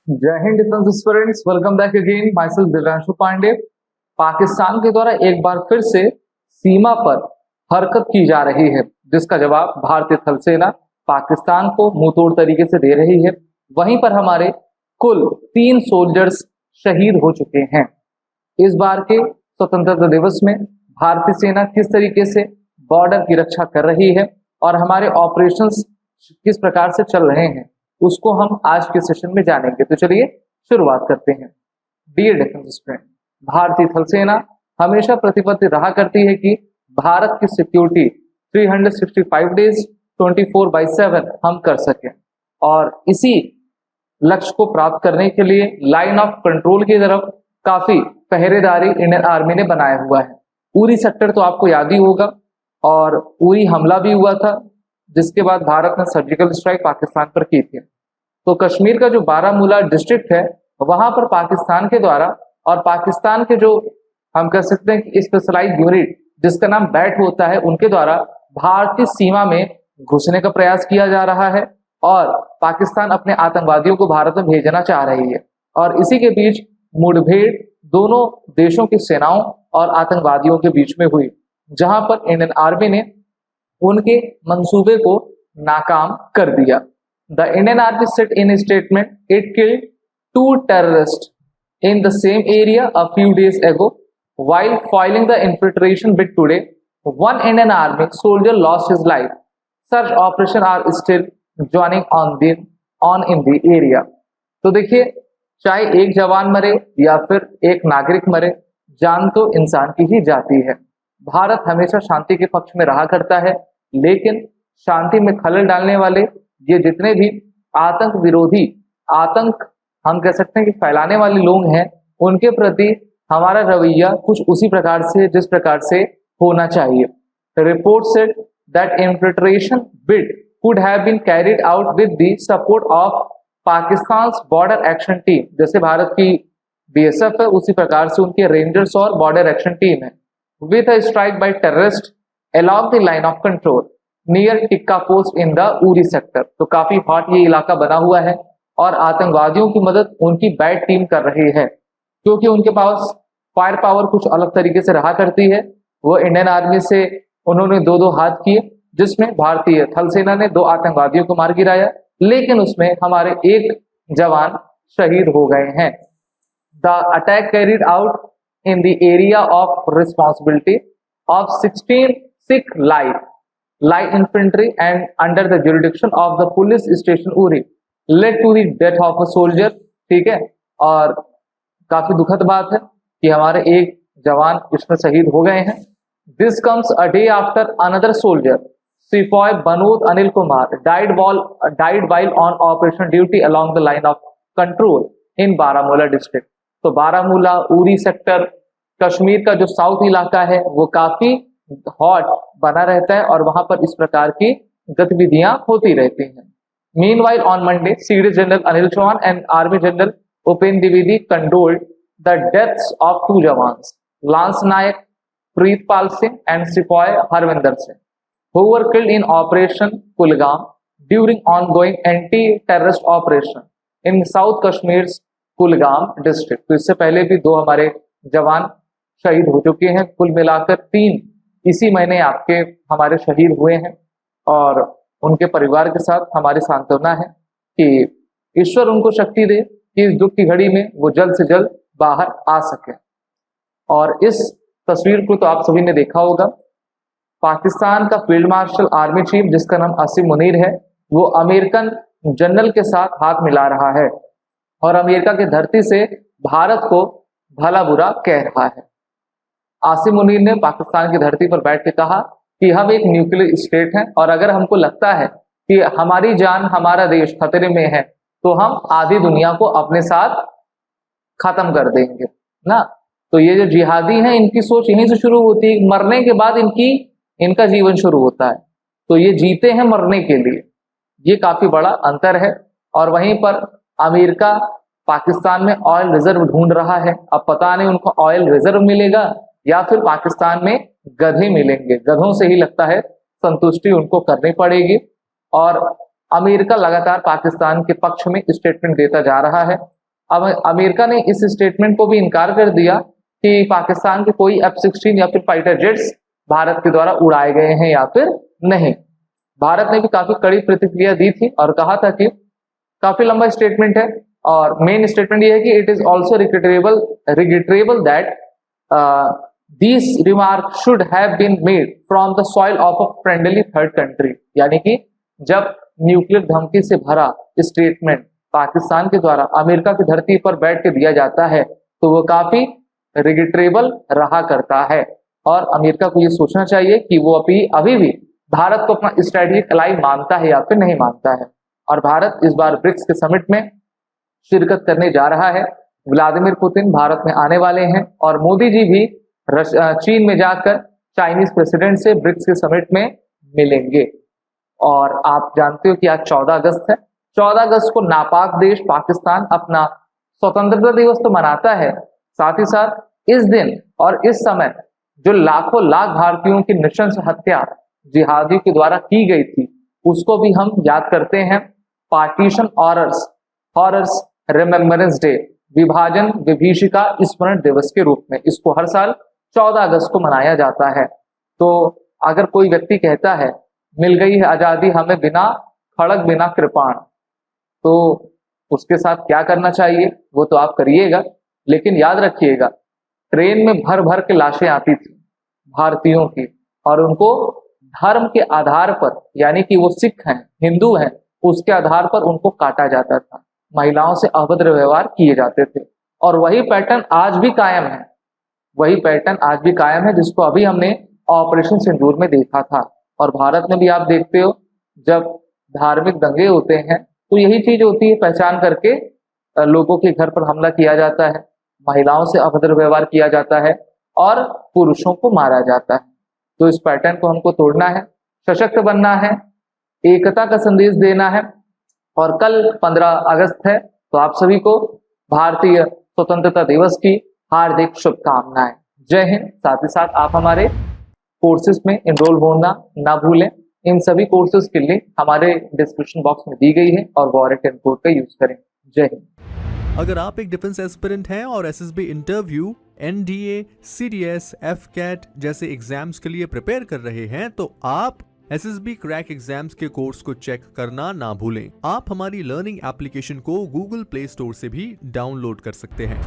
जय हिंद defence aspirants, welcome back again. My self Divyanshu Pandey. Pakistan के द्वारा एक बार फिर से सीमा पर हरकत की जा रही है, जिसका जवाब भारतीय थल सेना पाकिस्तान को मुंहतोड़ तरीके से दे रही है। वहीं पर हमारे कुल 3 सोल्जर्स शहीद हो चुके हैं। इस बार के स्वतंत्रता दिवस में भारतीय सेना किस तरीके से बॉर्डर की रक्षा कर रही है और हमारे ऑपरेशंस किस प्रकार से चल रहे हैं, उसको हम आज के सेशन में जानेंगे। तो चलिए शुरुआत करते हैं। डियर डिफेंस फ्रेंड, भारतीय थल सेना हमेशा प्रतिबद्ध रहा करती है कि भारत की सिक्योरिटी 365 डेज 24/7 हम कर सकें, और इसी लक्ष्य को प्राप्त करने के लिए लाइन ऑफ कंट्रोल की तरफ काफी पहरेदारी इंडियन आर्मी ने बनाया हुआ है। उरी सेक्टर तो आपको याद ही होगा, और उरी हमला भी हुआ था, जिसके बाद भारत ने सर्जिकल स्ट्राइक पाकिस्तान पर की थी। तो कश्मीर का जो बारामूला डिस्ट्रिक्ट है, वहां पर पाकिस्तान के द्वारा और पाकिस्तान के जो हम कह सकते हैं कि स्पेशलाइज्ड यूनिट जिसका नाम बैट होता है, उनके द्वारा भारतीय सीमा में घुसने का प्रयास किया जा रहा है और पाकिस्तान अपने आतंकवादियों को भारत में भेजना चाह रही है। और इसी के बीच मुठभेड़ दोनों देशों की सेनाओं और आतंकवादियों के बीच में हुई, जहां पर इंडियन आर्मी ने उनके मंसूबे को नाकाम कर दिया। The Indian Army said in a statement it killed 2 terrorists in the same area a few days ago. While foiling the infiltration bid today, one Indian Army soldier lost his life. Search operations are still joining on in the area. तो देखिए, चाहे एक जवान मरे या फिर एक नागरिक मरे, जान तो इंसान की ही जाती है। भारत हमेशा शांति के पक्ष में रहा करता है, लेकिन शांति में खलल डालने वाले ये जितने भी आतंक विरोधी, आतंक हम कह सकते हैं कि फैलाने वाले लोग हैं, उनके प्रति हमारा रवैया कुछ उसी प्रकार से जिस प्रकार से होना चाहिए। Report said that infiltration bid could have been carried out with the support of Pakistan border action team. जैसे भारत की बीएसएफ है, उसी प्रकार से उनके रेंजर्स और बॉर्डर एक्शन टीम है, with a strike bye terrorist along the line of control near tikka post in the Uri sector. तो काफी हॉट ये इलाका बना हुआ है और आतंकवादियों की मदद उनकी बैट टीम कर रही है, क्योंकि उनके पास फायर पावर कुछ अलग तरीके से रहा करती है। वो इंडियन आर्मी से उन्होंने 2-2 हाथ किए, जिसमें भारतीय थल सेना ने 2 आतंकवादियों को मार गिराया, लेकिन उसमें हमारे एक जवान शहीद हो गए हैं। The attack carried out in the area of responsibility of 16 Sikh light infantry and under the jurisdiction of the police station Uri led to the death of a soldier। ठीक है, और काफी दुखद बात है कि हमारे एक जवान इसमें शहीद हो गए हैं। This comes a day after another soldier, सिपाही Binod Anil Kumar, died while on operation duty along the line of control in Baramulla district. तो बारामूला उरी सेक्टर, कश्मीर का जो साउथ इलाका है, वो काफी हॉट बना रहता है और वहां पर इस प्रकार की गतिविधियां होती रहती हैं। Meanwhile on Monday, CDS general Anil Chauhan and army general Upendra Dwivedi condoled the deaths of 2 jawans, lance naik Pritpal Singh and sipahi Harvinder Singh, who were killed in Operation Kulgam during ongoing anti-terrorist operation in South Kashmir's Kulgam district. तो इससे पहले भी 2 हमारे जवान शहीद हो चुके हैं। कुल मिलाकर 3 इसी महीने आपके हमारे शहीद हुए हैं, और उनके परिवार के साथ हमारी सांत्वना है कि ईश्वर उनको शक्ति दे कि इस दुख की घड़ी में वो जल्द से जल्द बाहर आ सके। और इस तस्वीर को तो आप सभी ने देखा होगा, पाकिस्तान का फील्ड मार्शल आर्मी चीफ जिसका नाम आसिम मुनीर है, वो अमेरिकन जनरल के साथ हाथ मिला रहा है और अमेरिका की धरती से भारत को भला बुरा कह रहा है। आसिम मुनीर ने पाकिस्तान की धरती पर बैठ के कहा कि हम एक न्यूक्लियर स्टेट हैं, और अगर हमको लगता है कि हमारी जान, हमारा देश खतरे में है, तो हम आधी दुनिया को अपने साथ खत्म कर देंगे ना। तो ये जो जिहादी हैं, इनकी सोच यहीं से शुरू होती है, मरने के बाद इनका जीवन शुरू होता है। तो ये जीते हैं मरने के लिए, ये काफी बड़ा अंतर है। और वहीं पर अमेरिका पाकिस्तान में ऑयल रिजर्व ढूंढ रहा है। अब पता नहीं उनको ऑयल रिजर्व मिलेगा या फिर पाकिस्तान में गधे मिलेंगे। गधों से ही लगता है संतुष्टि उनको करनी पड़ेगी। और अमेरिका लगातार पाकिस्तान के पक्ष में स्टेटमेंट देता जा रहा है। अब अमेरिका ने इस स्टेटमेंट को भी इनकार कर दिया कि पाकिस्तान के कोई F-16 या फिर फाइटर जेट्स भारत के द्वारा उड़ाए गए हैं या फिर नहीं। भारत ने भी काफी कड़ी प्रतिक्रिया दी थी और कहा था कि काफी लंबा स्टेटमेंट है और मेन स्टेटमेंट ये है कि it is also regrettable that this remark should have been made from the soil of a friendly third country. यानी कि जब न्यूक्लियर धमकी से भरा स्टेटमेंट पाकिस्तान के द्वारा अमेरिका की धरती पर बैठ के दिया जाता है तो वो काफी रिग्रेटेबल रहा करता है और अमेरिका को ये सोचना चाहिए कि वो अभी भी भारत को अपना स्ट्रेटेजिक एलाई मानता है या फिर नहीं मानता है। और भारत इस बार ब्रिक्स के समिट में शिरकत करने जा रहा है। व्लादिमीर पुतिन भारत में आने वाले हैं और मोदी जी भी चीन में जाकर चाइनीज प्रेसिडेंट से ब्रिक्स के समिट में मिलेंगे। और आप जानते हो कि आज 14 अगस्त है। 14 अगस्त को नापाक देश पाकिस्तान अपना स्वतंत्रता दिवस तो मनाता है, साथ ही साथ इस दिन और इस समय जो लाखों लाख भारतीयों की नृशंस हत्या जिहादियों के द्वारा की गई थी उसको भी हम याद करते हैं पार्टीशन हॉरर्स रिमेम्बरेंस डे, विभाजन विभीषिका स्मरण दिवस के रूप में। इसको हर साल 14 अगस्त को मनाया जाता है। तो अगर कोई व्यक्ति कहता है मिल गई है आजादी हमें बिना खड़ग बिना कृपाण, तो उसके साथ क्या करना चाहिए वो तो आप करिएगा, लेकिन याद रखिएगा ट्रेन में भर भर के लाशें आती थी भारतीयों की और उनको धर्म के आधार पर, यानी कि वो सिख हैं हिंदू हैं, उसके आधार पर उनको काटा जाता था, महिलाओं से अभद्र व्यवहार किए जाते थे। और वही पैटर्न आज भी कायम है, जिसको अभी हमने ऑपरेशन सिंदूर में देखा था। और भारत में भी आप देखते हो जब धार्मिक दंगे होते हैं तो यही चीज होती है, पहचान करके लोगों के घर पर हमला किया जाता है, महिलाओं से अभद्र व्यवहार किया जाता है और पुरुषों को मारा जाता है। तो इस पैटर्न को हमको तोड़ना है, सशक्त बनना है, एकता का संदेश देना है। और कल 15 अगस्त है तो आप सभी को भारतीय स्वतंत्रता दिवस की हार्दिक शुभकामनाएं। जय हिंद। साथ ही साथ आप हमारे कोर्सेज में एनरोल होना ना भूलें। इन सभी कोर्सेज के लिंक हमारे डिस्क्रिप्शन बॉक्स में दी गई है और वॉरेंट कोड का यूज करें। जय हिंद। अगर आप एक डिफेंस एस्पिरेंट हैं और SSB interview, NDA, CDS, AFCAT जैसे एग्जाम्स के लिए प्रिपेयर कर रहे हैं तो आप एसएसबी क्रैक एग्जाम्स के कोर्स को चेक करना ना भूलें। आप हमारी लर्निंग एप्लीकेशन को गूगल प्ले स्टोर से भी डाउनलोड कर सकते हैं।